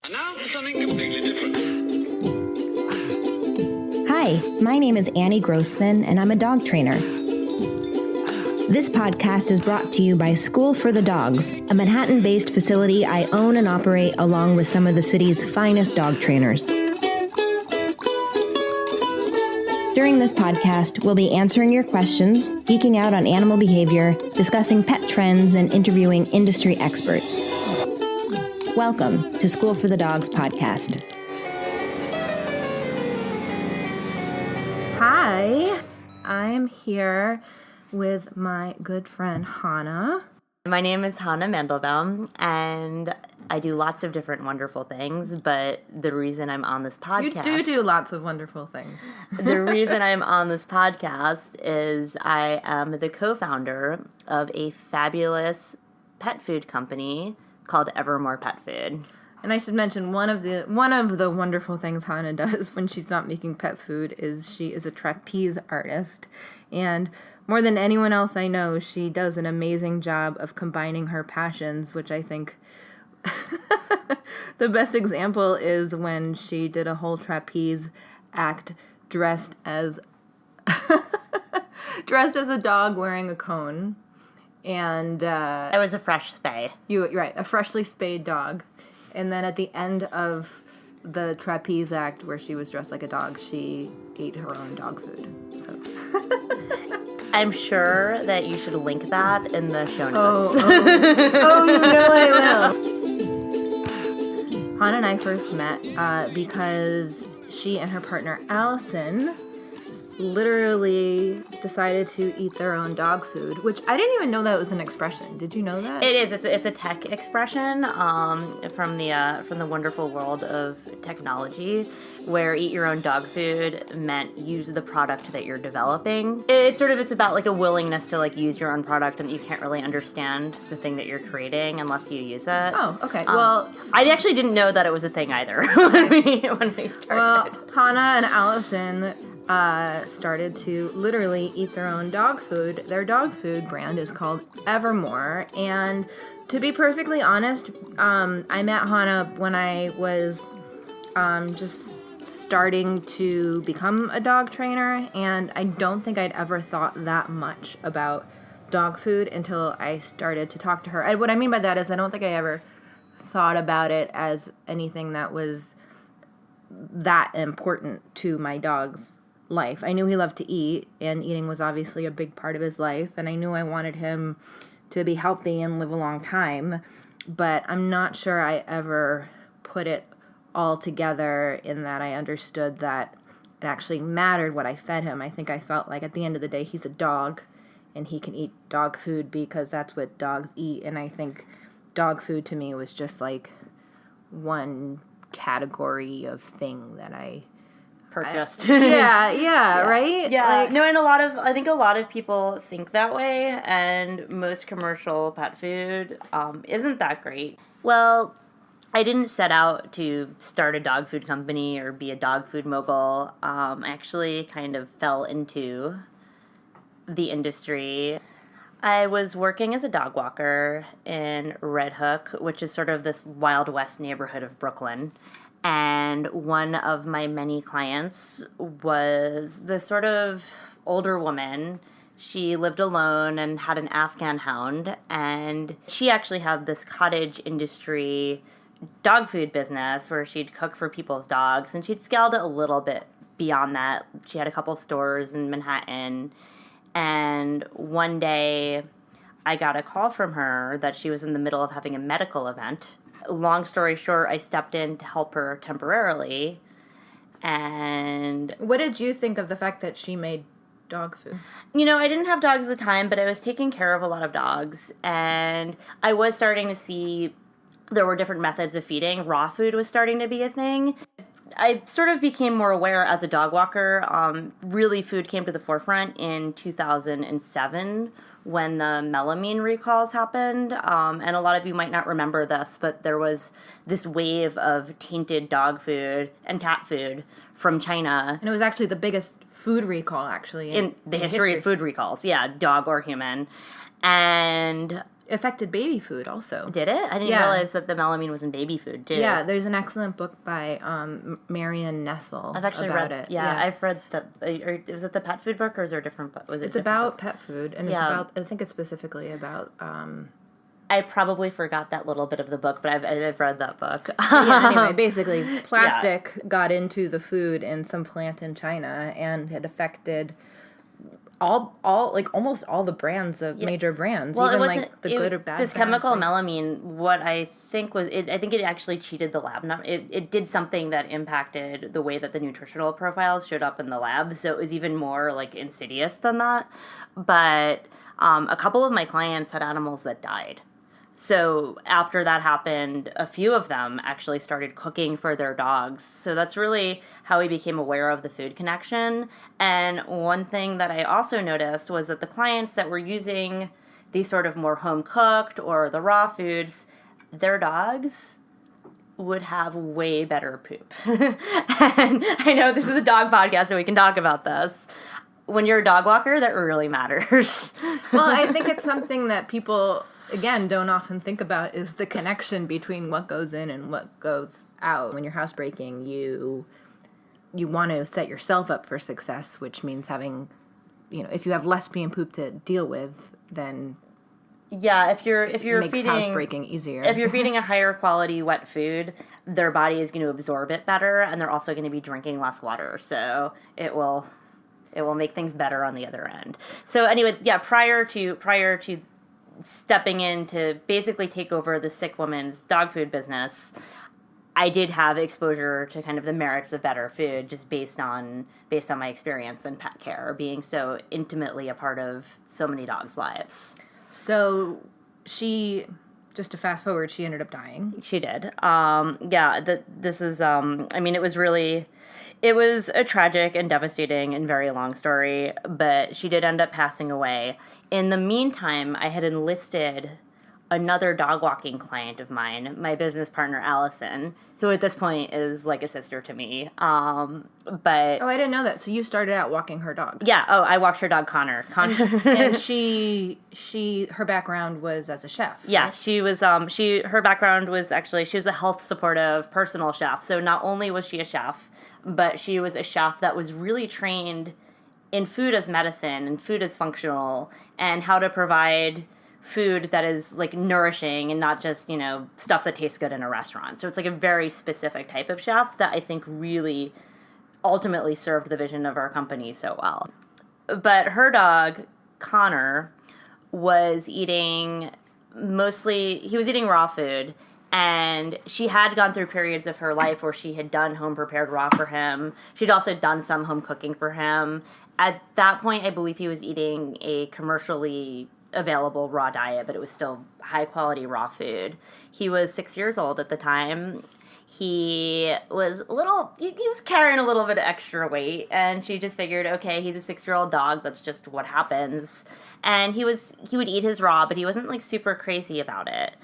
And now for something completely different. Hi, my name is Annie Grossman, and I'm a dog trainer. This podcast is brought to you by School for the Dogs, a Manhattan-based facility I own and operate along with some of the city's finest dog trainers. During this podcast, we'll be answering your questions, geeking out on animal behavior, discussing pet trends, and interviewing industry experts. Welcome to School for the Dogs podcast. Hi, I'm here with my good friend Hanna. My name is Hanna Mandelbaum, and I do lots of different wonderful things, but the reason I'm on this podcast... You do lots of wonderful things. The reason I'm on this podcast is I am the co-founder of a fabulous pet food company called Evermore Pet Food. And I should mention one of the wonderful things Hanna does when she's not making pet food is she is a trapeze artist. And more than anyone else I know, she does an amazing job of combining her passions, which I think the best example is when she did a whole trapeze act dressed as a dog wearing a cone. And it was a fresh spay. You're right, a freshly spayed dog. And then at the end of the trapeze act where she was dressed like a dog, she ate her own dog food. So I'm sure that you should link that in the show notes. Oh, you know I will. Hanna and I first met because she and her partner Allison literally decided to eat their own dog food, which I didn't even know that was an expression. Did you know that? It is. It's a tech expression from the wonderful world of technology, where eat your own dog food meant use the product that you're developing. It's about like a willingness to like use your own product, and you can't really understand the thing that you're creating unless you use it. Oh, okay. Well, I actually didn't know that it was a thing either when we started. Well, Hanna and Allison started to literally eat their own dog food. Their dog food brand is called Evermore. And to be perfectly honest, I met Hanna when I was just starting to become a dog trainer, and I don't think I'd ever thought that much about dog food until I started to talk to her. And what I mean by that is I don't think I ever thought about it as anything that was that important to my dog's life. I knew he loved to eat, and eating was obviously a big part of his life, and I knew I wanted him to be healthy and live a long time, but I'm not sure I ever put it all together in that I understood that it actually mattered what I fed him. I think I felt like at the end of the day he's a dog and he can eat dog food because that's what dogs eat, and I think dog food to me was just like one category of thing that I purchased. Yeah, right? Yeah. No, and I think a lot of people think that way, and most commercial pet food isn't that great. Well, I didn't set out to start a dog food company or be a dog food mogul. I actually kind of fell into the industry. I was working as a dog walker in Red Hook, which is sort of this Wild West neighborhood of Brooklyn. And one of my many clients was this sort of older woman. She lived alone and had an Afghan hound. And she actually had this cottage industry dog food business where she'd cook for people's dogs. And she'd scaled it a little bit beyond that. She had a couple stores in Manhattan. And one day I got a call from her that she was in the middle of having a medical event. Long story short, I stepped in to help her temporarily. And what did you think of the fact that she made dog food? You know, I didn't have dogs at the time, but I was taking care of a lot of dogs. And I was starting to see there were different methods of feeding. Raw food was starting to be a thing. I sort of became more aware as a dog walker. Really, food came to the forefront in 2007 when the melamine recalls happened. And a lot of you might not remember this, but there was this wave of tainted dog food and cat food from China. And it was actually the biggest food recall, actually. In the history of food recalls, yeah, dog or human. And affected baby food also. Did it? I didn't realize that the melamine was in baby food too. Yeah, there's an excellent book by Marion Nessel. I've actually about read it. Yeah, I've read the. Was it the pet food book or is there a different book? It's about pet food, and it's about. I think it's specifically about. I probably forgot that little bit of the book, but I've read that book. Anyway, basically, plastic got into the food in some plant in China, and it affected all like almost all the brands of major brands, Well, even it wasn't like the good or bad. This brands, chemical melamine. What I think was I think it actually cheated the lab. It did something that impacted the way that the nutritional profiles showed up in the lab. So it was even more like insidious than that. But a couple of my clients had animals that died. So after that happened, a few of them actually started cooking for their dogs. So that's really how we became aware of the food connection. And one thing that I also noticed was that the clients that were using these sort of more home cooked or the raw foods, their dogs would have way better poop. And I know this is a dog podcast, so we can talk about this. When you're a dog walker, that really matters. Well, I think it's something that people, again, don't often think about is the connection between what goes in and what goes out. When you're housebreaking, you want to set yourself up for success, which means having, if you have less pee and poop to deal with, then if you're makes feeding housebreaking easier. If you're feeding a higher quality wet food, their body is going to absorb it better, and they're also going to be drinking less water. So it will make things better on the other end. So anyway, prior to stepping in to basically take over the sick woman's dog food business, I did have exposure to kind of the merits of better food just based on my experience in pet care, being so intimately a part of so many dogs' lives. So she, just to fast forward, she ended up dying. She did. This is, it was a tragic and devastating and very long story, but she did end up passing away. In the meantime, I had enlisted another dog walking client of mine, my business partner, Allison, who at this point is like a sister to me. I didn't know that. So you started out walking her dog. Yeah. Oh, I walked her dog, Connor. And her background was as a chef. Yes, she was, her background was actually, she was a health supportive personal chef. So not only was she a chef, but she was a chef that was really trained in food as medicine and food as functional and how to provide food that is like nourishing and not just, stuff that tastes good in a restaurant. So it's like a very specific type of chef that I think really ultimately served the vision of our company so well. But her dog, Connor, was eating raw food, and she had gone through periods of her life where she had done home prepared raw for him. She'd also done some home cooking for him. At that point, I believe he was eating a commercially available raw diet, but it was still high quality raw food. He was 6 years old at the time. He was he was carrying a little bit of extra weight, and she just figured, okay, he's a 6-year-old dog, that's just what happens. And he would eat his raw, but he wasn't like super crazy about it.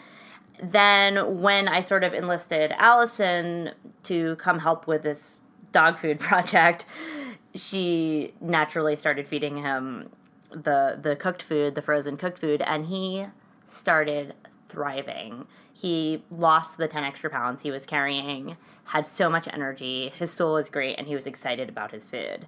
Then when I sort of enlisted Allison to come help with this dog food project, she naturally started feeding him the cooked food, the frozen cooked food, and he started thriving. He lost the 10 extra pounds he was carrying, had so much energy, his stool was great, and he was excited about his food.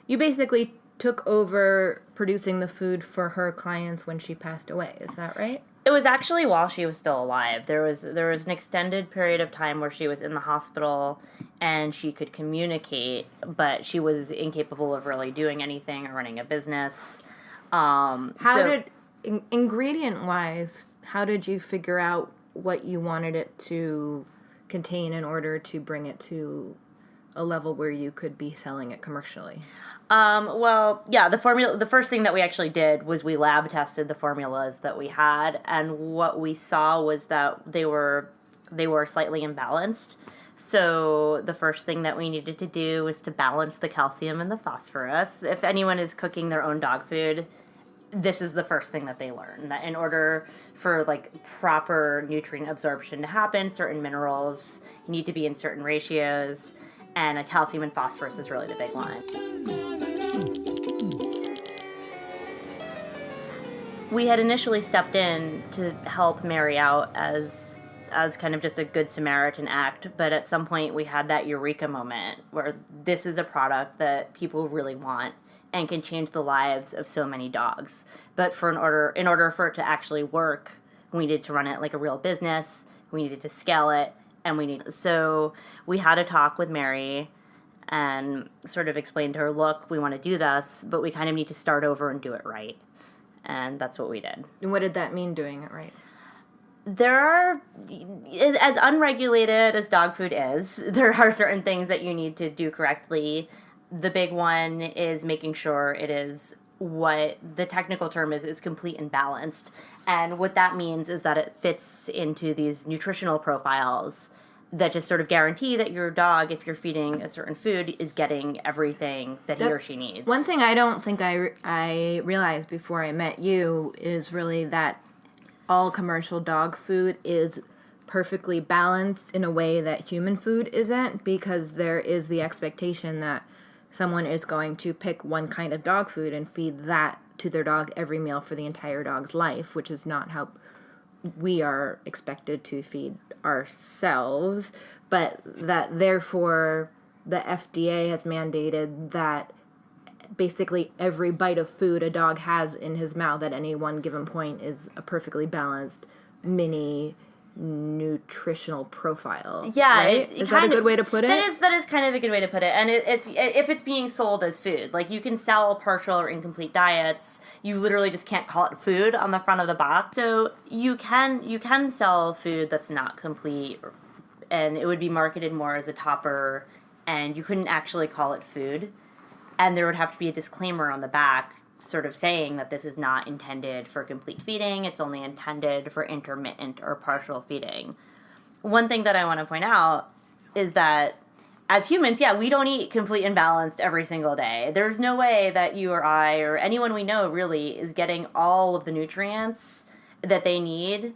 You basically took over producing the food for her clients when she passed away, is that right? It was actually while she was still alive. There was an extended period of time where she was in the hospital and she could communicate, but she was incapable of really doing anything or running a business. Ingredient-wise, how did you figure out what you wanted it to contain in order to bring it to a level where you could be selling it commercially? The first thing that we actually did was we lab tested the formulas that we had, and what we saw was that they were slightly imbalanced. So the first thing that we needed to do was to balance the calcium and the phosphorus. If anyone is cooking their own dog food, this is the first thing that they learn, that in order for like proper nutrient absorption to happen, certain minerals need to be in certain ratios, and a calcium and phosphorus is really the big one. we had initially stepped in to help Mary out as kind of just a good Samaritan act, but at some point we had that eureka moment where this is a product that people really want and can change the lives of so many dogs. But in order for it to actually work, we needed to run it like a real business, we needed to scale it, so we had a talk with Mary and sort of explained to her, look, we want to do this, but we kind of need to start over and do it right. And that's what we did. And what did that mean, doing it right? There are, as unregulated as dog food is, there are certain things that you need to do correctly. The big one is making sure it is what the technical term is complete and balanced. And what that means is that it fits into these nutritional profiles that just sort of guarantee that your dog, if you're feeding a certain food, is getting everything that he or she needs. One thing I don't think I realized before I met you is really that all commercial dog food is perfectly balanced in a way that human food isn't, because there is the expectation that someone is going to pick one kind of dog food and feed that to their dog every meal for the entire dog's life, which is not how we are expected to feed ourselves, but that therefore the FDA has mandated that basically every bite of food a dog has in his mouth at any one given point is a perfectly balanced mini nutritional profile. Yeah, right? Is that a good way to put it? That is kind of a good way to put it. And if it's being sold as food, like you can sell partial or incomplete diets, you literally just can't call it food on the front of the box. So you can sell food that's not complete, and it would be marketed more as a topper, and you couldn't actually call it food. And there would have to be a disclaimer on the back sort of saying that this is not intended for complete feeding, it's only intended for intermittent or partial feeding. One thing that I want to point out is that as humans, we don't eat complete and balanced every single day. There's no way that you or I or anyone we know really is getting all of the nutrients that they need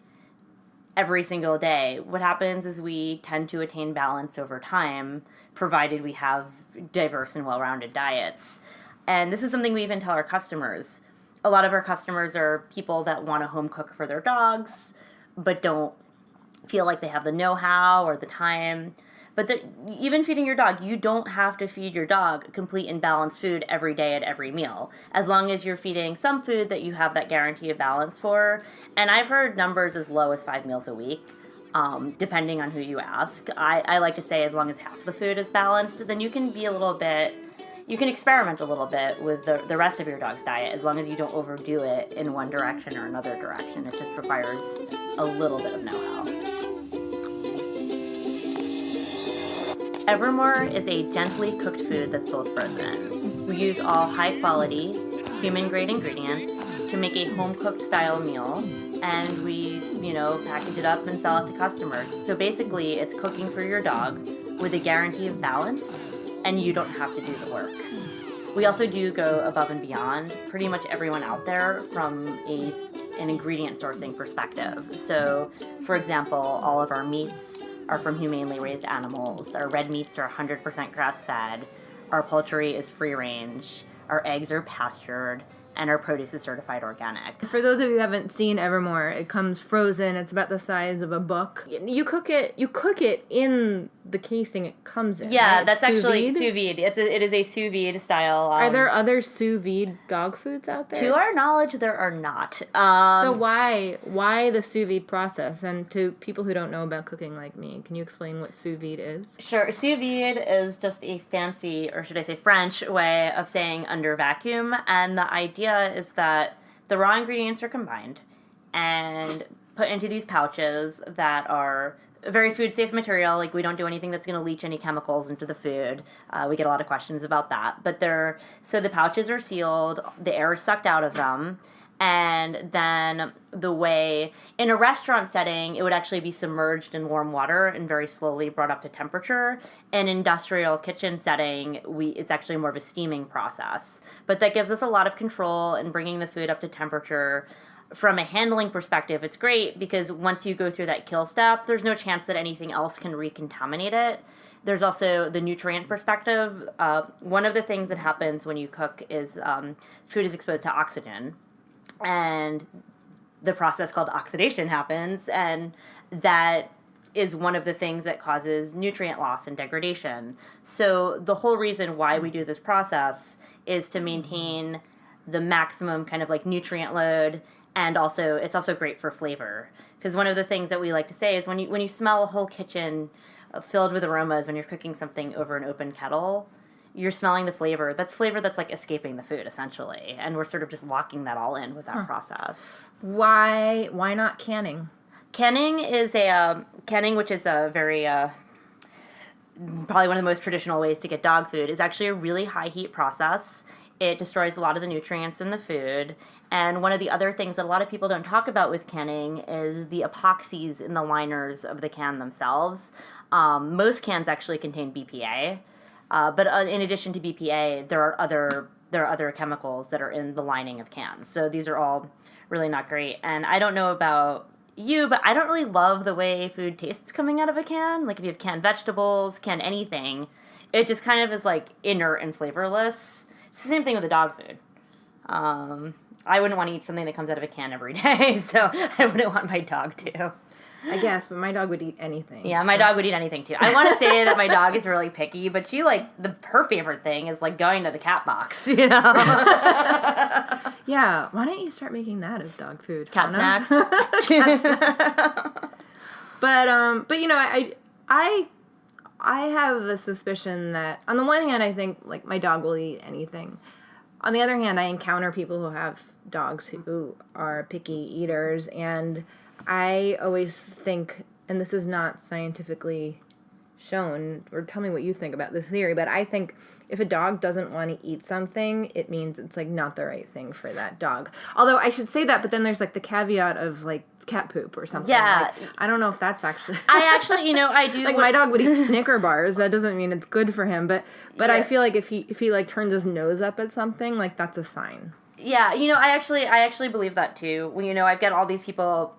every single day. What happens is we tend to attain balance over time, provided we have diverse and well-rounded diets. And this is something we even tell our customers. A lot of our customers are people that want to home cook for their dogs, but don't feel like they have the know-how or the time. But even feeding your dog, you don't have to feed your dog complete and balanced food every day at every meal, as long as you're feeding some food that you have that guarantee of balance for. And I've heard numbers as low as 5 meals a week, depending on who you ask. I like to say as long as half the food is balanced, then you can experiment a little bit with the rest of your dog's diet, as long as you don't overdo it in one direction or another direction. It just requires a little bit of know-how. Evermore is a gently cooked food that's sold frozen. We use all high-quality, human-grade ingredients to make a home-cooked style meal, and we, package it up and sell it to customers. So basically, it's cooking for your dog with a guarantee of balance, and you don't have to do the work. We also do go above and beyond pretty much everyone out there from an ingredient sourcing perspective. So, for example, all of our meats are from humanely raised animals. Our red meats are 100% grass-fed. Our poultry is free-range. Our eggs are pastured. And our produce is certified organic. For those of you who haven't seen Evermore, it comes frozen. It's about the size of a book. You cook it in the casing it comes in. Yeah, right? that's actually sous vide. It is a sous vide style. Are there other sous vide dog foods out there? To our knowledge, there are not. So why the sous vide process? And to people who don't know about cooking like me, can you explain what sous vide is? Sure. Sous vide is just a fancy, or should I say French, way of saying under vacuum. And the idea is that the raw ingredients are combined and put into these pouches that are very food safe material. Like, we don't do anything that's going to leach any chemicals into the food. We get a lot of questions about that. But so the pouches are sealed, the air is sucked out of them, and then in a restaurant setting, it would actually be submerged in warm water and very slowly brought up to temperature. In an industrial kitchen setting, it's actually more of a steaming process. But that gives us a lot of control in bringing the food up to temperature. From a handling perspective, it's great because once you go through that kill step, there's no chance that anything else can recontaminate it. There's also the nutrient perspective. One of the things that happens when you cook is food is exposed to oxygen. and the process called oxidation happens, and that is one of the things that causes nutrient loss and degradation. So the whole reason why we do this process is to maintain the maximum kind of like nutrient load, and also it's also great for flavor. Because one of the things that we like to say is when you smell a whole kitchen filled with aromas when you're cooking something over an open kettle, you're smelling the flavor. That's flavor that's like escaping the food essentially, and we're sort of just locking that all in with that process. Why not canning? Canning is canning, which is a very probably one of the most traditional ways to get dog food, is actually a really high heat process. It destroys a lot of the nutrients in the food. And one of the other things that a lot of people don't talk about with canning is the epoxies in the liners of the can themselves. Most cans actually contain BPA, but in addition to BPA, there are other chemicals that are in the lining of cans. So these are all really not great. And I don't know about you, but I don't really love the way food tastes coming out of a can. Like if you have canned vegetables, canned anything, it just kind of is like inert and flavorless. It's the same thing with the dog food. I wouldn't want to eat something that comes out of a can every day, so I wouldn't want my dog to. I guess, but my dog would eat anything. Yeah, my dog would eat anything too. I want to say that my dog is really picky, but she her favorite thing is like going to the cat box, you know? Yeah, why don't you start making that as dog food? Cat Hanna? snacks. Cat snacks. But you know, I have a suspicion that on the one hand, I think like my dog will eat anything. On the other hand, I encounter people who have dogs who are picky eaters, and I always think, and this is not scientifically shown, or tell me what you think about this theory, but I think if a dog doesn't want to eat something, it means it's like not the right thing for that dog. Although I should say that, but then there's like the caveat of like cat poop or something. Yeah. Like, I don't know if that's actually... I actually, I do... Like my dog would eat Snicker bars. That doesn't mean it's good for him, but Yeah. I feel like if he like turns his nose up at something, like that's a sign. Yeah, I actually believe that too. I've got all these people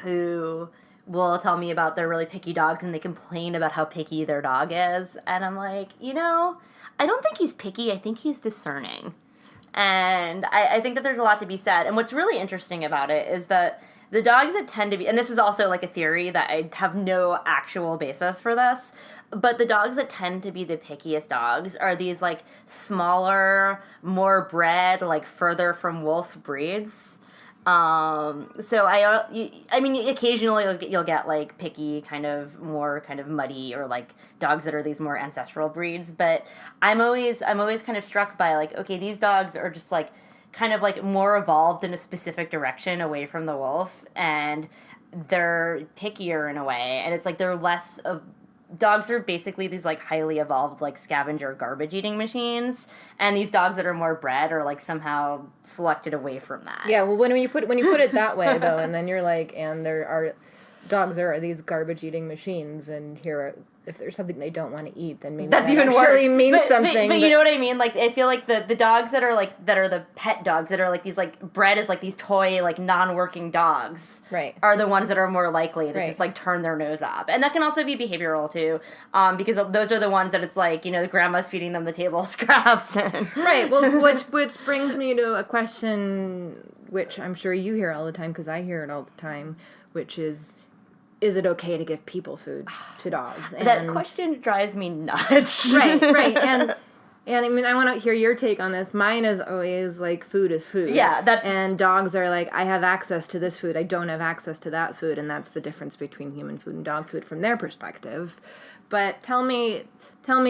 who will tell me about their really picky dogs, and they complain about how picky their dog is, and I'm like, I don't think he's picky. I think he's discerning, and I think that there's a lot to be said. And what's really interesting about it is that the dogs that tend to be, and this is also like a theory that I have no actual basis for this, but the dogs that tend to be the pickiest dogs are these like smaller, more bred, like further from wolf breeds. So I mean, occasionally you'll get like picky, kind of more kind of muddy, or like dogs that are these more ancestral breeds. But I'm always kind of struck by like, okay, these dogs are just like kind of like more evolved in a specific direction away from the wolf, and they're pickier in a way, and it's like they're less of... Dogs are basically these like highly evolved like scavenger garbage eating machines, and these dogs that are more bred are like somehow selected away from that. Yeah, well, when you put it that way though, and then you're like, and there are dogs are these garbage eating machines, and if there's something they don't want to eat, then maybe that's that even actually worse. means something. But you know what I mean? Like I feel like the dogs that are the pet dogs that are like these like bred as like these toy like non-working dogs, right, are the ones that are more likely to right. just like turn their nose up, and that can also be behavioral too, because those are the ones that it's like the grandma's feeding them the table scraps. Right. Well, which brings me to a question which I'm sure you hear all the time, because I hear it all the time, which is it okay to give people food to dogs? And that question drives me nuts. Right. And I mean, I want to hear your take on this. Mine is always like, food is food. Yeah, and dogs are like, I have access to this food, I don't have access to that food, and that's the difference between human food and dog food from their perspective. But tell me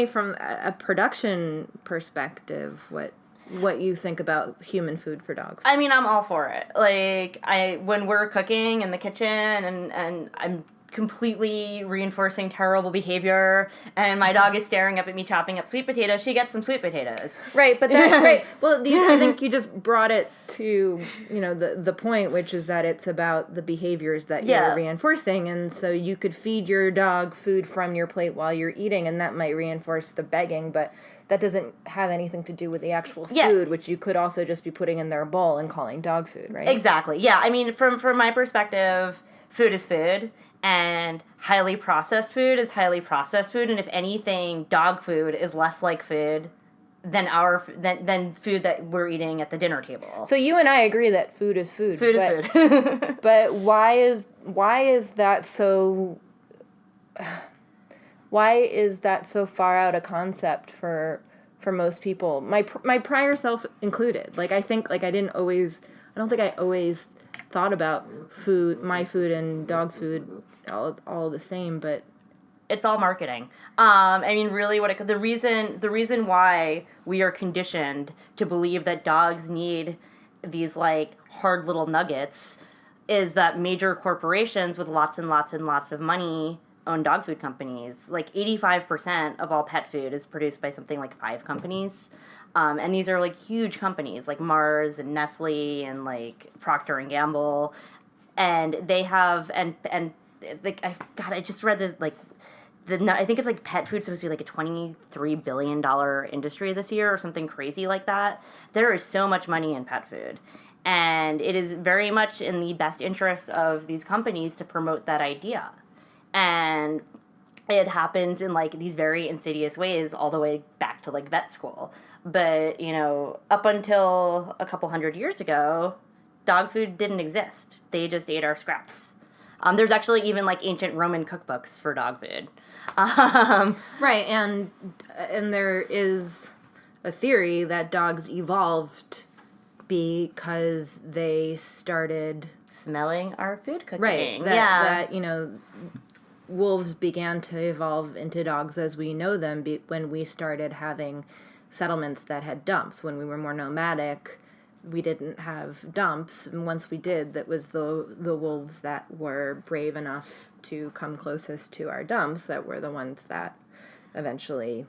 from a production perspective what you think about human food for dogs. I mean, I'm all for it. Like, when we're cooking in the kitchen and I'm completely reinforcing terrible behavior, and my dog is staring up at me chopping up sweet potatoes, she gets some sweet potatoes. Right, but that's right. Well, I think you just brought it to, the point, which is that it's about the behaviors that you're reinforcing, and so you could feed your dog food from your plate while you're eating, and that might reinforce the begging, but that doesn't have anything to do with the actual food, which you could also just be putting in their bowl and calling dog food, right? Exactly. Yeah, I mean, from my perspective, food is food, and highly processed food is highly processed food, and if anything, dog food is less like food than food that we're eating at the dinner table. So you and I agree that food is food. Food is food. But why is that so? Why is that so far out a concept for most people? My prior self included. Like I think like I don't think I always thought about my food and dog food all the same, but it's all marketing. I mean, really, the reason why we are conditioned to believe that dogs need these like hard little nuggets is that major corporations with lots and lots and lots of money own dog food companies. Like 85% of all pet food is produced by something like 5 companies. And these are like huge companies like Mars and Nestle and like Procter and Gamble. And they have, and like, I just read the, like, I think it's like pet food's supposed to be like a $23 billion industry this year or something crazy like that. There is so much money in pet food. And it is very much in the best interest of these companies to promote that idea. And it happens in like these very insidious ways all the way back to like vet school. But, you know, up until a couple hundred years ago, dog food didn't exist. They just ate our scraps. There's actually even like ancient Roman cookbooks for dog food. Right, and there is a theory that dogs evolved because they started smelling our food cooking. Right, that you know, wolves began to evolve into dogs as we know them when we started having settlements that had dumps. When we were more nomadic, we didn't have dumps, and once we did, that was the wolves that were brave enough to come closest to our dumps that were the ones that eventually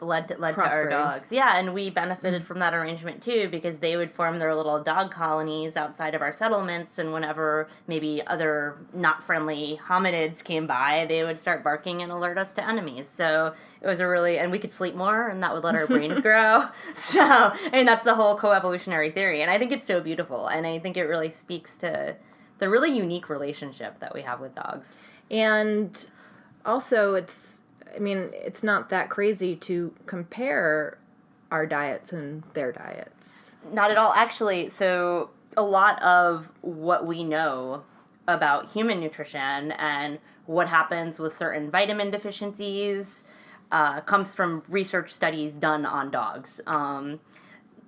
led to our dogs. Yeah, and we benefited from that arrangement too, because they would form their little dog colonies outside of our settlements, and whenever maybe other not friendly hominids came by, they would start barking and alert us to enemies. So it was and we could sleep more, and that would let our brains grow. So, I mean, that's the whole coevolutionary theory, and I think it's so beautiful, and I think it really speaks to the really unique relationship that we have with dogs. And also, it's not that crazy to compare our diets and their diets. Not at all, actually. So a lot of what we know about human nutrition and what happens with certain vitamin deficiencies comes from research studies done on dogs. I'm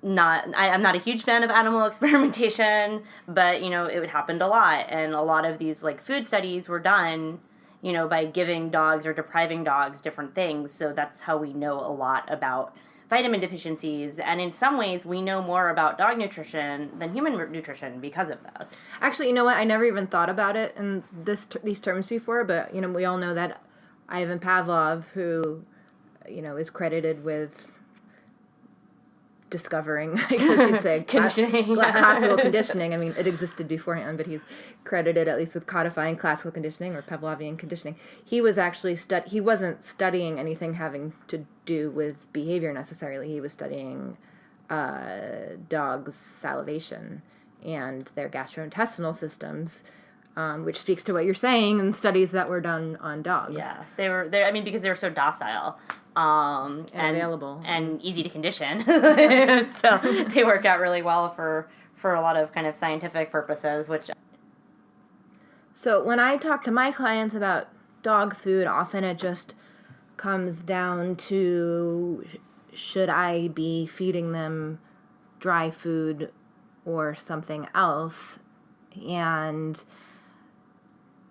not a huge fan of animal experimentation, but, you know, it happened a lot. And a lot of these, like, food studies were done, you know, by giving dogs or depriving dogs different things. So that's how we know a lot about vitamin deficiencies. And in some ways, we know more about dog nutrition than human nutrition because of this. Actually, you know what? I never even thought about it in these terms before, but, you know, we all know that Ivan Pavlov, who, you know, is credited with discovering, I guess you'd say, classical conditioning. I mean, it existed beforehand, but he's credited at least with codifying classical conditioning or Pavlovian conditioning. He was actually he wasn't studying anything having to do with behavior necessarily. He was studying dogs' salivation and their gastrointestinal systems, which speaks to what you're saying and studies that were done on dogs. Yeah, they were there. I mean, because they were so docile. And available and easy to condition, so they work out really well for a lot of kind of scientific purposes. So when I talk to my clients about dog food, often it just comes down to, should I be feeding them dry food or something else? And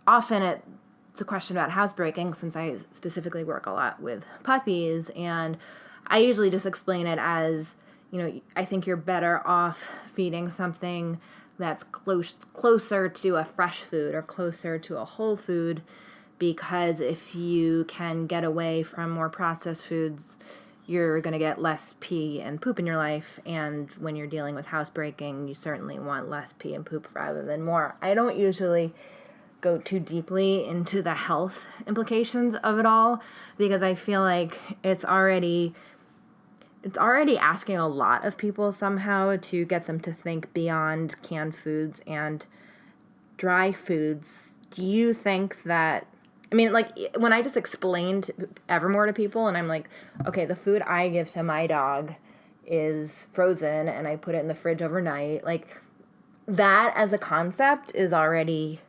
often it's a question about housebreaking, since I specifically work a lot with puppies, and I usually just explain it as, you know, I think you're better off feeding something that's closer to a fresh food or closer to a whole food, because if you can get away from more processed foods, you're going to get less pee and poop in your life, and when you're dealing with housebreaking, you certainly want less pee and poop rather than more. I don't usually go too deeply into the health implications of it all, because I feel like it's already asking a lot of people somehow to get them to think beyond canned foods and dry foods. Do you think that, I mean, like, when I just explained Evermore to people, and I'm like, okay, the food I give to my dog is frozen and I put it in the fridge overnight. Like, that as a concept is already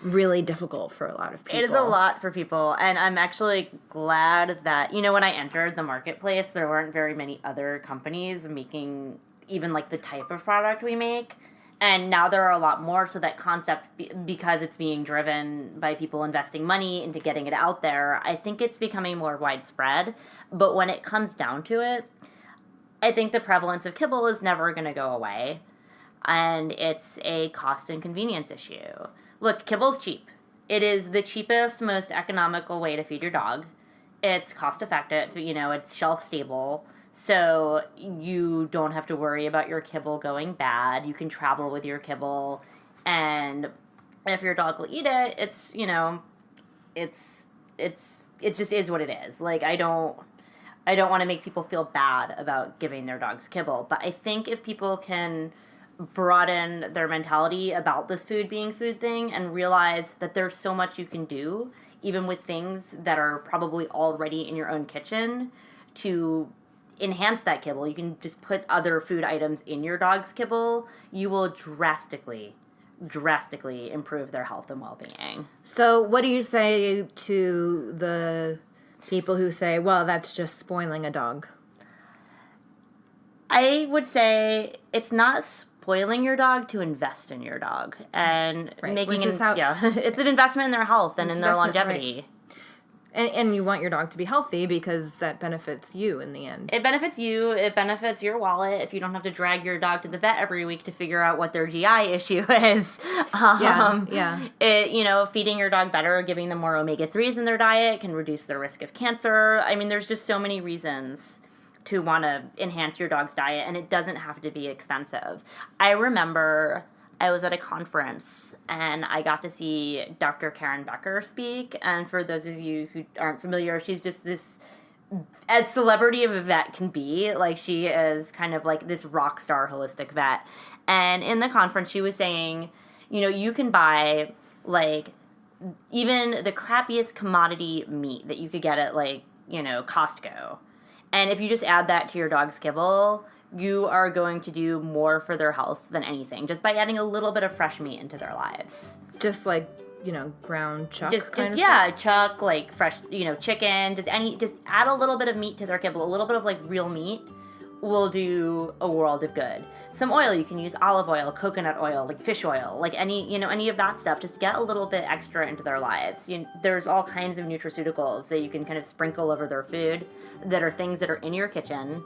really difficult for a lot of people. It is a lot for people, and I'm actually glad that, when I entered the marketplace, there weren't very many other companies making even, like, the type of product we make, and now there are a lot more, so that concept, because it's being driven by people investing money into getting it out there, I think it's becoming more widespread, but when it comes down to it, I think the prevalence of kibble is never going to go away, and it's a cost and convenience issue. Look, kibble's cheap. It is the cheapest, most economical way to feed your dog. It's cost-effective, it's shelf-stable, so you don't have to worry about your kibble going bad. You can travel with your kibble, and if your dog will eat it, it's it just is what it is. Like, I don't want to make people feel bad about giving their dogs kibble, but I think if people can broaden their mentality about this food being food thing and realize that there's so much you can do, even with things that are probably already in your own kitchen, to enhance that kibble. You can just put other food items in your dog's kibble. You will drastically improve their health and well-being. So what do you say to the people who say, well, that's just spoiling a dog? I would say it's not spoiling your dog to invest in your dog and making it's an investment in their health and in their longevity. Right. And you want your dog to be healthy because that benefits you in the end. It benefits you. It benefits your wallet if you don't have to drag your dog to the vet every week to figure out what their GI issue is. Feeding your dog better, giving them more omega-3s in their diet can reduce their risk of cancer. I mean, there's just so many reasons to want to enhance your dog's diet, and it doesn't have to be expensive. I remember I was at a conference, and I got to see Dr. Karen Becker speak, and for those of you who aren't familiar, she's just this, as celebrity of a vet can be, like, she is kind of like this rock star holistic vet, and in the conference she was saying, you can buy, like, even the crappiest commodity meat that you could get at, like, Costco. And if you just add that to your dog's kibble, you are going to do more for their health than anything, just by adding a little bit of fresh meat into their lives. Just like, ground chuck chuck, like fresh, chicken, just add a little bit of meat to their kibble, a little bit of like real meat will do a world of good. Some oil, you can use olive oil, coconut oil, like fish oil, like any of that stuff. Just get a little bit extra into their lives. There's all kinds of nutraceuticals that you can kind of sprinkle over their food that are things that are in your kitchen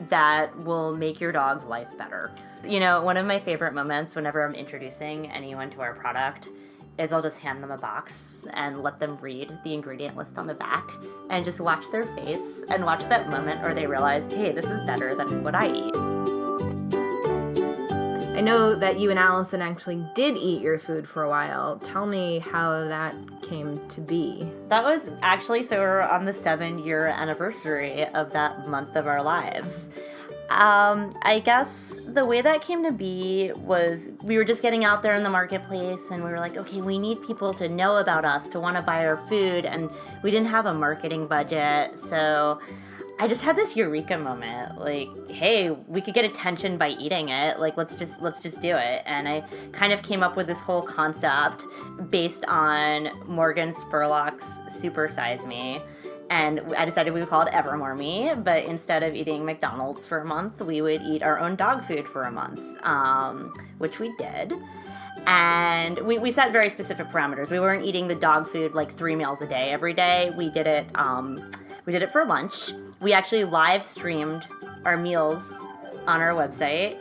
that will make your dog's life better. One of my favorite moments whenever I'm introducing anyone to our product is I'll just hand them a box and let them read the ingredient list on the back and just watch their face and watch that moment where they realize, hey, this is better than what I eat. I know that you and Allison actually did eat your food for a while. Tell me how that came to be. That was actually, so we're on the 7-year anniversary of that month of our lives. I guess the way that came to be was we were just getting out there in the marketplace and we were like, okay, we need people to know about us, to want to buy our food, and we didn't have a marketing budget, so I just had this eureka moment, like, hey, we could get attention by eating it, like, let's just do it. And I kind of came up with this whole concept based on Morgan Spurlock's Super Size Me. And I decided we would call it Evermore Me, but instead of eating McDonald's for a month, we would eat our own dog food for a month, which we did. And we set very specific parameters. We weren't eating the dog food like 3 meals a day every day. We did it for lunch. We actually live streamed our meals on our website.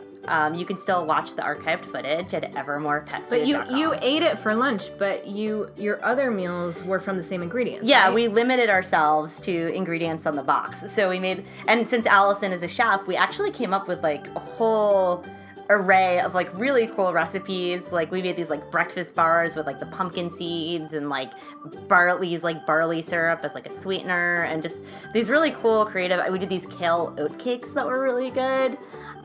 You can still watch the archived footage at evermorepetfood.com. But you ate it for lunch, but your other meals were from the same ingredients. Yeah, right? We limited ourselves to ingredients on the box. So we made, and since Allison is a chef, we actually came up with like a whole array of like really cool recipes. Like we made these like breakfast bars with like the pumpkin seeds and like barley syrup as like a sweetener, and just these really cool creative. We did these kale oat cakes that were really good.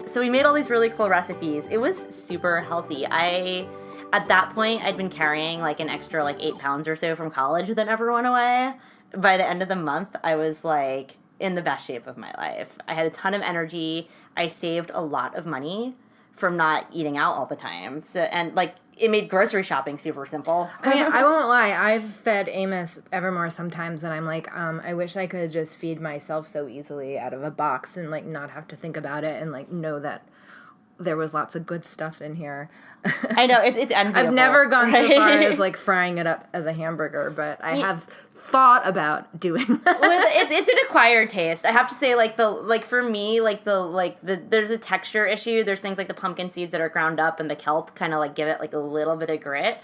So we made all these really cool recipes. It was super healthy. At that point, I'd been carrying like an extra like 8 pounds or so from college that never went away. By the end of the month, I was like, in the best shape of my life. I had a ton of energy. I saved a lot of money from not eating out all the time. So, and like, it made grocery shopping super simple. I mean, I won't lie. I've fed Amos Evermore sometimes, and I'm like, I wish I could just feed myself so easily out of a box and like not have to think about it and like know that there was lots of good stuff in here. I know, it's enviable. I've never gone right? so far as like frying it up as a hamburger, but I have thought about doing that. It's an acquired taste. I have to say, for me, there's a texture issue. There's things like the pumpkin seeds that are ground up and the kelp kind of like give it like a little bit of grit.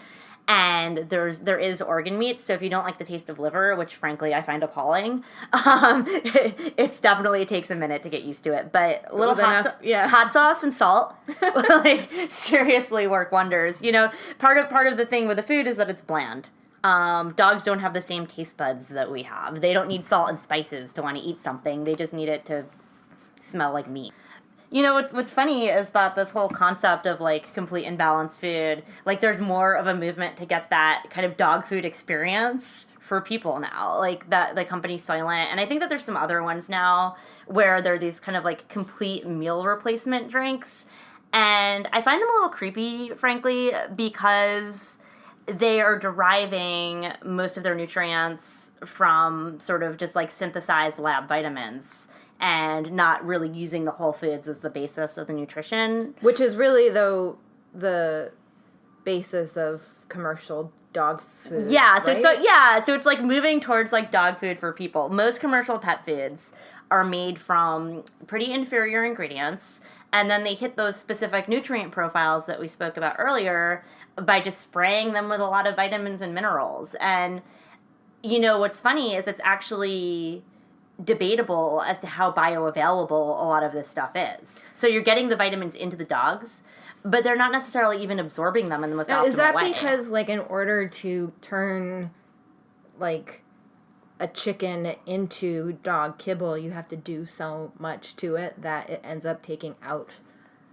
And there is organ meat, so if you don't like the taste of liver, which frankly I find appalling, it takes a minute to get used to it. But a little hot sauce and salt, like seriously work wonders. You know, part of the thing with the food is that it's bland. Dogs don't have the same taste buds that we have. They don't need salt and spices to want to eat something. They just need it to smell like meat. You know, what's funny is that this whole concept of, like, complete and balanced food, like, there's more of a movement to get that kind of dog food experience for people now. Like, that the company Soylent, and I think that there's some other ones now where there are these kind of, like, complete meal replacement drinks. And I find them a little creepy, frankly, because they are deriving most of their nutrients from sort of just, like, synthesized lab vitamins, and not really using the whole foods as the basis of the nutrition. Which is really, though, the basis of commercial dog food. Yeah, right? So it's like moving towards like dog food for people. Most commercial pet foods are made from pretty inferior ingredients, and then they hit those specific nutrient profiles that we spoke about earlier by just spraying them with a lot of vitamins and minerals. And, you know, what's funny is it's actually debatable as to how bioavailable a lot of this stuff is. So you're getting the vitamins into the dogs, but they're not necessarily even absorbing them in the most optimal way. Is that because, like, in order to turn, like, a chicken into dog kibble, you have to do so much to it that it ends up taking out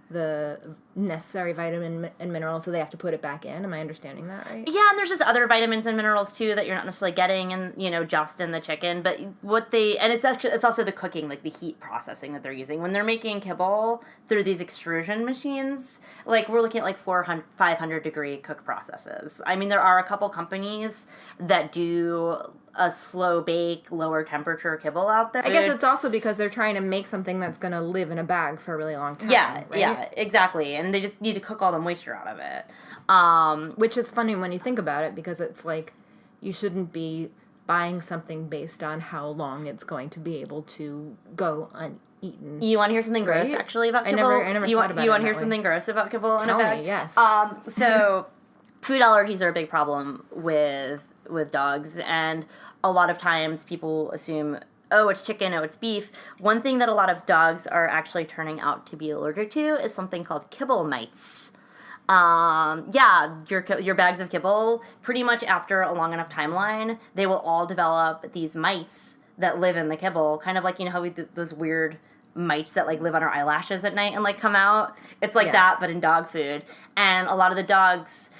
the necessary vitamin and minerals, so they have to put it back in? Am I understanding that right? Yeah, and there's just other vitamins and minerals too that you're not necessarily getting in, you know, just in the chicken. But it's also the cooking, like the heat processing that they're using when they're making kibble through these extrusion machines. Like, we're looking at like 500 degree cook processes. I mean, there are a couple companies that do a slow bake, lower temperature kibble out there. I guess it's also because they're trying to make something that's going to live in a bag for a really long time. Yeah, right? Yeah, exactly. And they just need to cook all the moisture out of it. Which is funny when you think about it, because it's like you shouldn't be buying something based on how long it's going to be able to go uneaten. You want to hear something gross, right? actually, about kibble? I never thought about it. You want to hear that way. something gross about kibble in a Tell bag? me, yes. So food allergies are a big problem with dogs, and a lot of times people assume, oh, it's chicken, oh, it's beef. One thing that a lot of dogs are actually turning out to be allergic to is something called kibble mites. Your bags of kibble, pretty much after a long enough timeline, they will all develop these mites that live in the kibble, kind of like, you know, how we those weird mites that like live on our eyelashes at night and like come out. It's like that, but in dog food. And a lot of the dogs,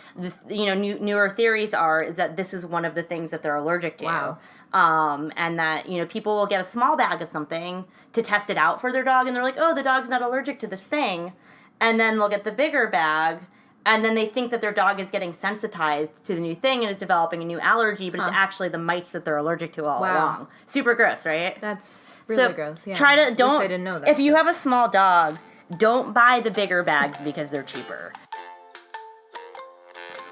newer theories are that this is one of the things that they're allergic to. Wow. And that, you know, people will get a small bag of something to test it out for their dog, and they're like, oh, the dog's not allergic to this thing. And then they'll get the bigger bag, and then they think that their dog is getting sensitized to the new thing and is developing a new allergy, but it's actually the mites that they're allergic to all along. Super gross, right? That's really gross. Yeah. I didn't know that. If you have a small dog, don't buy the bigger bags because they're cheaper.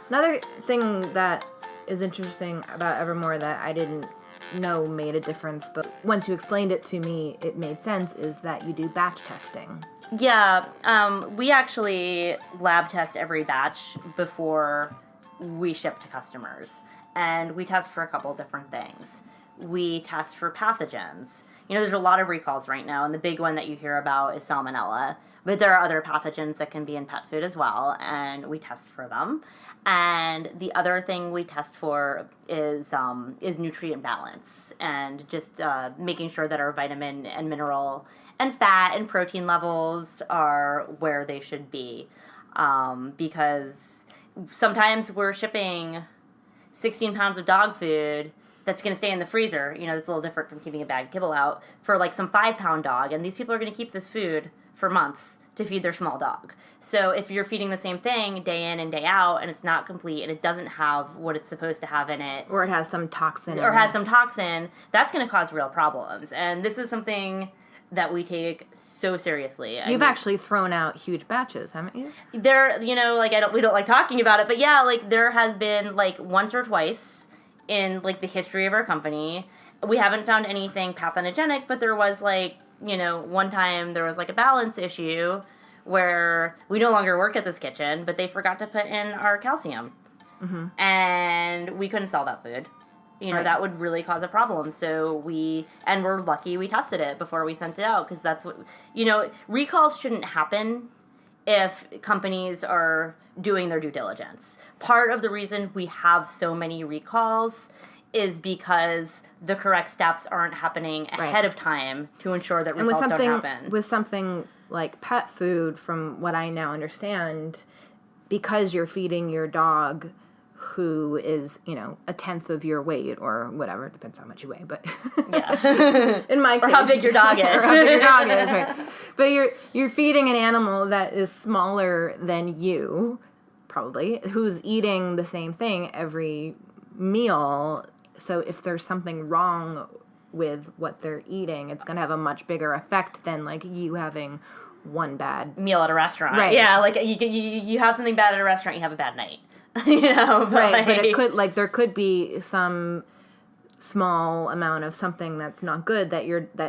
Another thing that is interesting about Evermore that I didn't know made a difference, but once you explained it to me, it made sense, is that you do batch testing. Yeah, we actually lab test every batch before we ship to customers. And we test for a couple different things. We test for pathogens. You know, there's a lot of recalls right now, and the big one that you hear about is salmonella. But there are other pathogens that can be in pet food as well, and we test for them. And the other thing we test for is nutrient balance, and just making sure that our vitamin and mineral and fat and protein levels are where they should be. Because sometimes we're shipping 16 pounds of dog food that's going to stay in the freezer, that's a little different from keeping a bag of kibble out, for like some 5-pound dog. And these people are going to keep this food for months to feed their small dog. So if you're feeding the same thing day in and day out and it's not complete and it doesn't have what it's supposed to have in it, or it has some toxin, that's going to cause real problems. And this is something that we take so seriously. You've actually thrown out huge batches, haven't you? There, we don't like talking about it, but yeah, like there has been like once or twice in like the history of our company, we haven't found anything pathogenic, but there was like, one time there was like a balance issue where we no longer work at this kitchen, but they forgot to put in our calcium. Mm-hmm. And we couldn't sell that food. Right. That would really cause a problem. So we're lucky we tested it before we sent it out, because that's what, recalls shouldn't happen if companies are doing their due diligence. Part of the reason we have so many recalls is because the correct steps aren't happening ahead of time to ensure that recalls don't happen. With something like pet food, from what I now understand, because you're feeding your dog who is, a tenth of your weight or whatever, depends how much you weigh, but yeah. In my case, or how big your dog is. Or how big your dog is, right. But you're feeding an animal that is smaller than you, probably, who's eating the same thing every meal. So if there's something wrong with what they're eating, it's going to have a much bigger effect than like you having one bad meal at a restaurant. Right. Yeah, like you have something bad at a restaurant, you have a bad night. But right, but it could, like, there could be some small amount of something that's not good that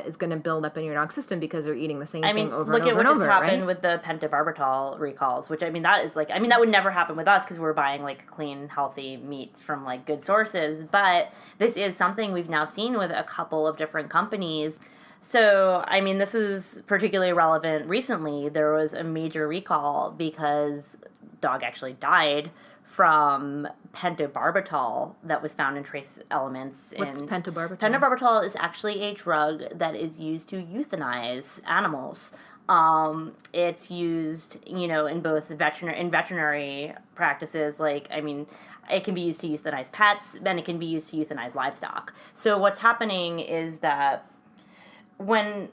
is going to build up in your dog's system because they're eating the same thing over and over and over. Look at what just happened with the pentobarbital recalls, which that would never happen with us because we're buying like clean, healthy meats from like good sources. But this is something we've now seen with a couple of different companies. So, this is particularly relevant recently. There was a major recall because dog actually died from pentobarbital that was found in trace elements. What's pentobarbital? Pentobarbital is actually a drug that is used to euthanize animals. It's used, in both veterinary practices. It can be used to euthanize pets, and it can be used to euthanize livestock. So what's happening is that when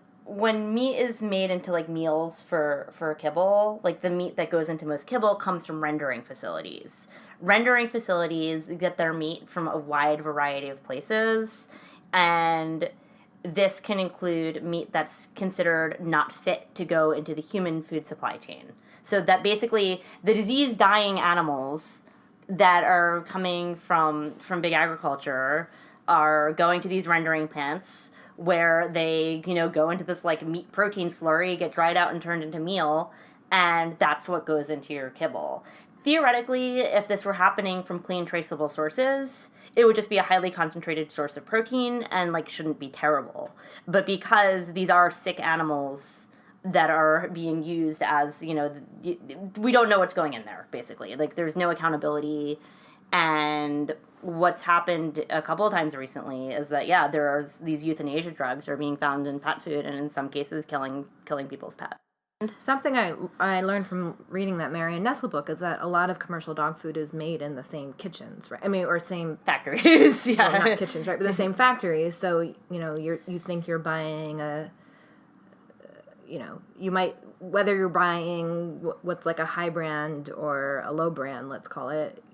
meat is made into like meals for kibble, like the meat that goes into most kibble comes from rendering facilities. Rendering facilities get their meat from a wide variety of places, and this can include meat that's considered not fit to go into the human food supply chain. So that basically the disease dying animals that are coming from big agriculture are going to these rendering plants where they, go into this like meat protein slurry, get dried out and turned into meal, and that's what goes into your kibble. Theoretically, if this were happening from clean, traceable sources, it would just be a highly concentrated source of protein and shouldn't be terrible. But because these are sick animals that are being used as, we don't know what's going in there, basically. There's no accountability. And what's happened a couple of times recently is that, there are these euthanasia drugs are being found in pet food and in some cases killing people's pets. Something I learned from reading that Marion Nestle book is that a lot of commercial dog food is made in the same kitchens, right? Or same factories, yeah. Well, not kitchens, right? But the same factories. So, you think you're buying you might, whether you're buying what's like a high brand or a low brand, let's call it,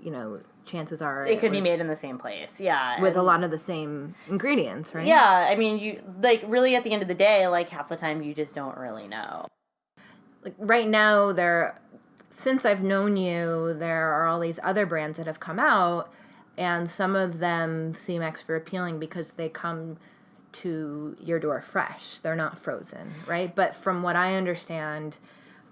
chances are it could be made in the same place, yeah. With a lot of the same ingredients, right? Yeah, you, really at the end of the day, half the time you just don't really know. Right now, since I've known you, there are all these other brands that have come out, and some of them seem extra appealing because they come to your door fresh. They're not frozen, right? But from what I understand,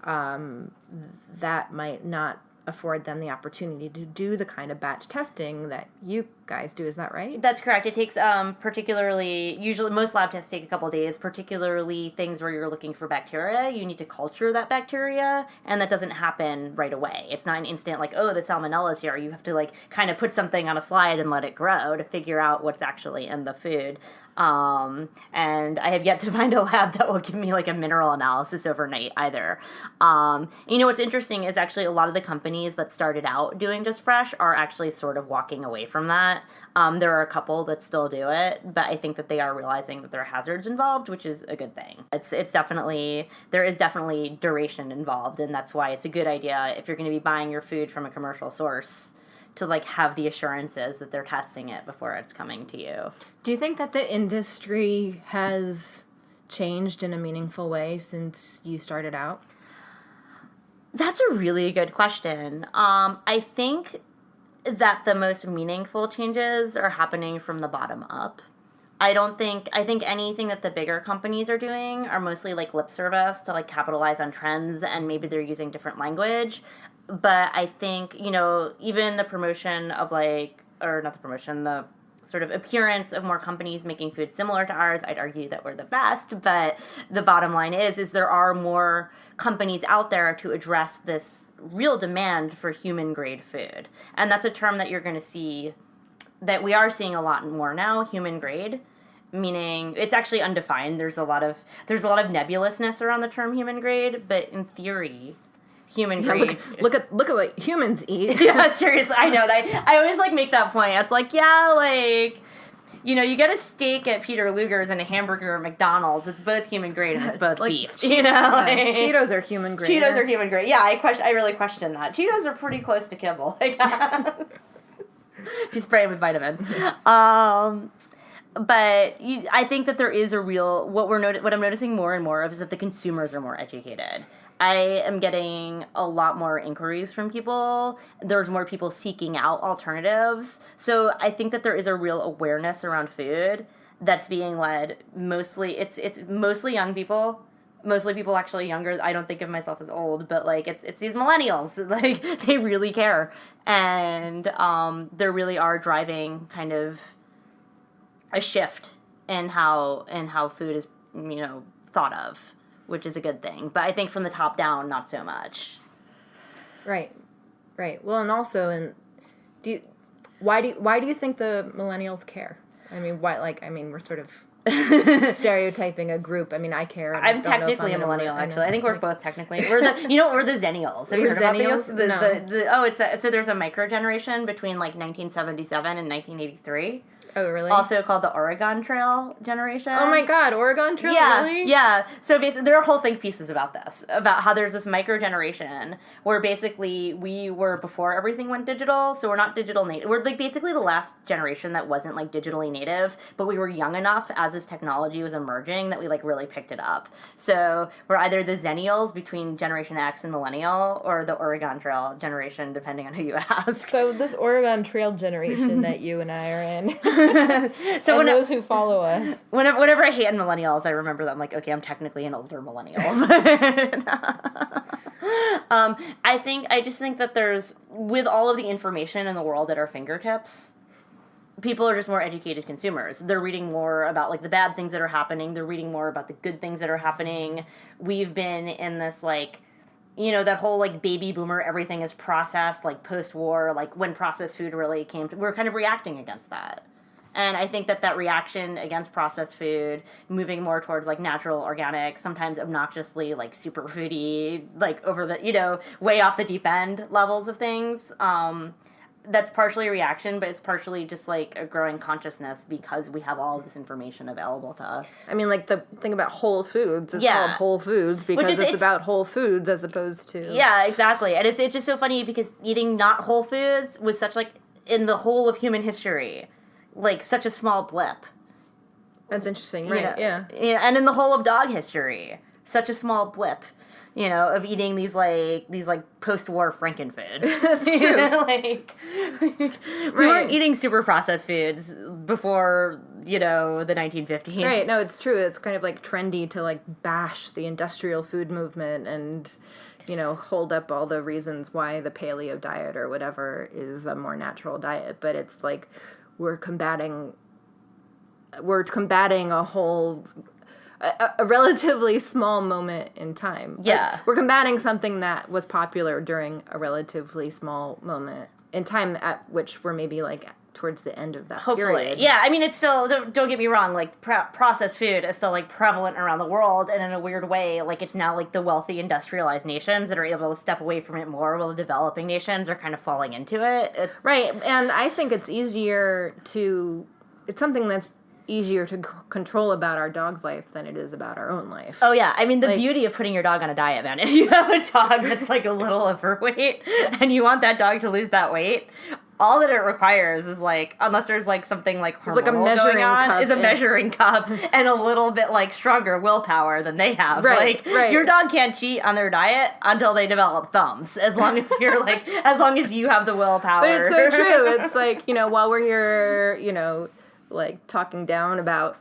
that might not afford them the opportunity to do the kind of batch testing that you guys do. Is that right? That's correct. It takes usually most lab tests take a couple of days, particularly things where you're looking for bacteria. You need to culture that bacteria, and that doesn't happen right away. It's not an instant the salmonella is here. You have to kind of put something on a slide and let it grow to figure out what's actually in the food. And I have yet to find a lab that will give me like a mineral analysis overnight either. You know, what's interesting is actually a lot of the companies that started out doing just fresh are actually sort of walking away from that. There are a couple that still do it, but I think that they are realizing that there are hazards involved, which is a good thing. It's definitely, there is definitely duration involved, and that's why it's a good idea if you're going to be buying your food from a commercial source to like have the assurances that they're testing it before it's coming to you. Do you think that the industry has changed in a meaningful way since you started out? That's a really good question. I think that the most meaningful changes are happening from the bottom up. I think anything that the bigger companies are doing are mostly like lip service to like capitalize on trends, and maybe they're using different language. But I think, you know, even the promotion of like, or not the promotion, the sort of appearance of more companies making food similar to ours, I'd argue that we're the best. But the bottom line is there are more companies out there to address this real demand for human grade food. And that's a term that you're going to see, that we are seeing a lot more now, human grade, meaning it's actually undefined. There's a lot of nebulousness around the term human grade, but in theory, human grade. Look at what humans eat. Yeah, seriously, I know that. I always like make that point. It's like, yeah, like, you know, you get a steak at Peter Luger's and a hamburger at McDonald's. It's both human grade and it's both like, beef. You know, like, Cheetos are human grade. Cheetos are human grade. Yeah, I really question that. Cheetos are pretty close to kibble, I guess. If you spray them with vitamins. But I think that there is a real, what I'm noticing more and more of is that the consumers are more educated. I am getting a lot more inquiries from people. There's more people seeking out alternatives. So I think that there is a real awareness around food that's being led mostly, it's mostly young people. Mostly people actually younger. I don't think of myself as old, but like it's these millennials. Like they really care, and they really are driving kind of a shift in how food is, you know, thought of, which is a good thing. But I think from the top down, not so much. Right. Well, and also, why do you think the millennials care? I mean, why? Like, I mean, we're sort of stereotyping a group. I mean, I care. I'm technically a millennial, actually. I think we're both technically. We're the, you know, we're the Zennials. Have you heard about these? No. So there's a micro generation between like 1977 and 1983. Oh, really? Also called the Oregon Trail generation. Oh my God, Oregon Trail, really? Yeah. So basically, there are whole think pieces about this, about how there's this micro generation where basically we were before everything went digital, so we're not digital native. We're like basically the last generation that wasn't like digitally native, but we were young enough as this technology was emerging that we like really picked it up. So we're either the Zennials between Generation X and Millennial, or the Oregon Trail generation, depending on who you ask. So this Oregon Trail generation that you and I are in. So and those who follow us. Whenever I hate millennials, I remember that I'm like, okay, I'm technically an older millennial. I just think that there's, with all of the information in the world at our fingertips, people are just more educated consumers. They're reading more about like the bad things that are happening. They're reading more about the good things that are happening. We've been in this like, you know, that whole like baby boomer, everything is processed, like post-war, like when processed food really came to, we're kind of reacting against that. And I think that reaction against processed food, moving more towards like natural, organic, sometimes obnoxiously like superfoody, like over the, you know, way off the deep end levels of things, that's partially a reaction, but it's partially just like a growing consciousness because we have all of this information available to us. I mean, like the thing about Whole Foods is called Whole Foods because it's about whole foods as opposed to... Yeah, exactly. And it's just so funny because eating not whole foods was such like, in the whole of human history, like such a small blip. That's interesting, right? Yeah. And in the whole of dog history, such a small blip, you know, of eating these post-war Frankenfoods. That's true. We weren't eating super processed foods before, you know, the 1950s. Right, no, it's true. It's kind of like trendy to like bash the industrial food movement and, you know, hold up all the reasons why the paleo diet or whatever is a more natural diet. But it's like we're combating a whole... A relatively small moment in time. Yeah. Like, we're combating something that was popular during a relatively small moment in time at which we're maybe like towards the end of that Hopefully. period. Yeah, I mean, it's still, don't get me wrong, like, processed food is still, like, prevalent around the world, and in a weird way, like, it's now, like, the wealthy industrialized nations that are able to step away from it more, while the developing nations are kind of falling into it. Right, and I think it's something that's easier to control about our dog's life than it is about our own life. Oh, yeah. I mean, the beauty of putting your dog on a diet, man. If you have a dog that's, like, a little overweight, and you want that dog to lose that weight, all that it requires is, like, unless there's, like, something, like, hormonal like a measuring going on, cup, is a measuring cup and a little bit, like, stronger willpower than they have. Right, like, your dog can't cheat on their diet until they develop thumbs, as long as you're, like, as long as you have the willpower. But it's so true. It's like, while we're here, like, talking down about,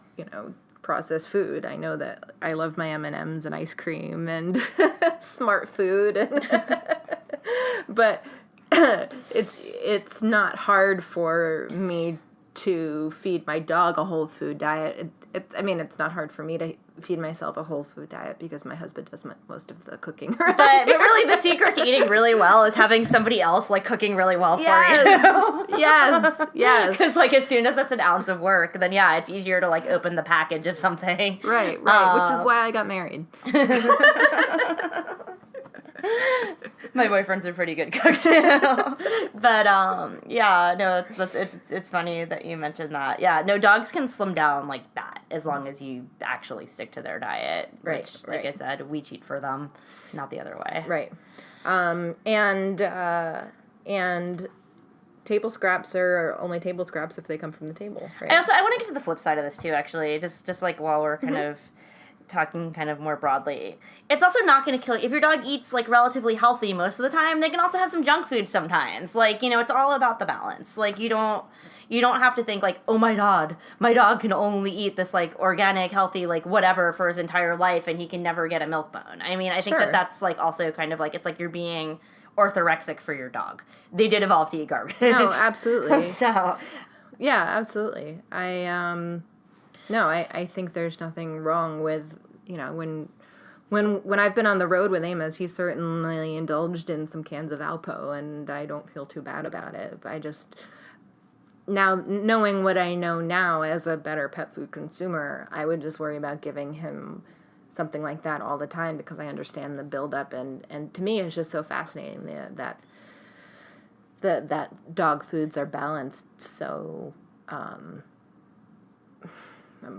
processed food, I know that I love my M&Ms and ice cream and smart food, but it's not hard for me to feed my dog a whole food diet. It's not hard for me to feed myself a whole food diet because my husband does most of the cooking. But really, the secret to eating really well is having somebody else, like, cooking really well for you. Yes. Because, like, as soon as that's an ounce of work, then, yeah, it's easier to, like, open the package of something. Right, which is why I got married. My boyfriend's a pretty good cook too, but yeah, no, it's funny that you mentioned that. Yeah, no, dogs can slim down like that as long as you actually stick to their diet. Right, which, like I said, we cheat for them, not the other way. Right, and table scraps are only table scraps if they come from the table. Right? I want to get to the flip side of this too. Actually, just like while we're kind of talking kind of more broadly, it's also not going to kill you. If your dog eats, like, relatively healthy most of the time, they can also have some junk food sometimes. Like, it's all about the balance. Like, you don't have to think, like, oh my god, my dog can only eat this, like, organic, healthy, like, whatever for his entire life, and he can never get a milk bone. I mean, I think that's, like, also kind of, like, it's like you're being orthorexic for your dog. They did evolve to eat garbage. No, absolutely. So, yeah, absolutely. I think there's nothing wrong with, when I've been on the road with Amos, he's certainly indulged in some cans of Alpo, and I don't feel too bad about it. I just, now, knowing what I know now as a better pet food consumer, I would just worry about giving him something like that all the time because I understand the buildup, and to me it's just so fascinating that dog foods are balanced so...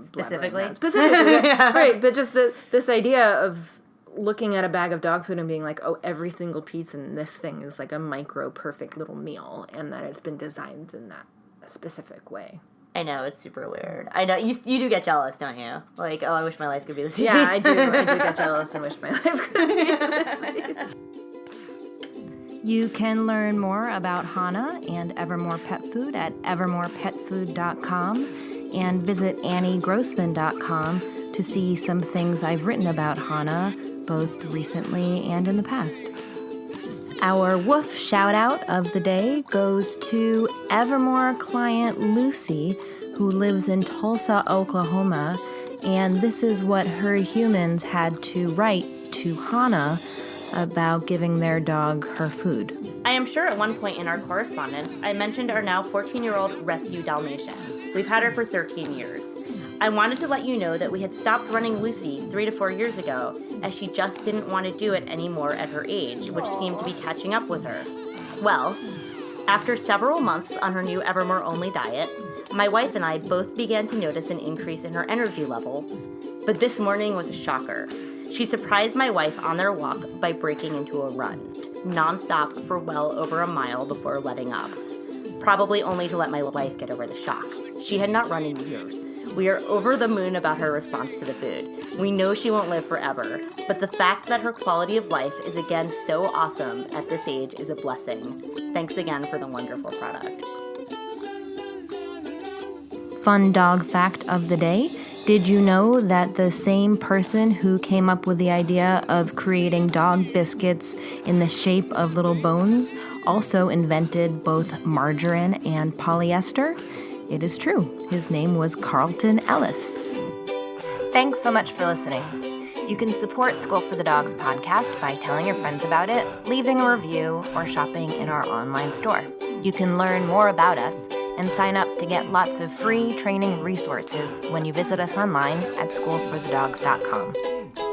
Specifically, yeah. Right, but just this idea of looking at a bag of dog food and being like, oh, every single piece in this thing is like a micro perfect little meal, and that it's been designed in that specific way. I know, it's super weird. I know, you do get jealous, don't you? Like, oh, I wish my life could be this easy. Yeah, I do get jealous and wish my life could be this easy. You can learn more about Hanna and Evermore Pet Food at evermorepetfood.com. and visit anniegrossman.com to see some things I've written about Hanna, both recently and in the past. Our woof shout-out of the day goes to Evermore client Lucy, who lives in Tulsa, Oklahoma, and this is what her humans had to write to Hanna about giving their dog her food. I am sure at one point in our correspondence, I mentioned our now 14-year-old rescue Dalmatian. We've had her for 13 years. I wanted to let you know that we had stopped running Lucy 3 to 4 years ago, as she just didn't want to do it anymore at her age, which seemed to be catching up with her. Well, after several months on her new Evermore-only diet, my wife and I both began to notice an increase in her energy level. But this morning was a shocker. She surprised my wife on their walk by breaking into a run, nonstop for well over a mile before letting up. Probably only to let my wife get over the shock. She had not run in years. We are over the moon about her response to the food. We know she won't live forever, but the fact that her quality of life is again so awesome at this age is a blessing. Thanks again for the wonderful product. Fun dog fact of the day. Did you know that the same person who came up with the idea of creating dog biscuits in the shape of little bones also invented both margarine and polyester? It is true. His name was Carlton Ellis. Thanks so much for listening. You can support School for the Dogs podcast by telling your friends about it, leaving a review, or shopping in our online store. You can learn more about us and sign up to get lots of free training resources when you visit us online at schoolforthedogs.com.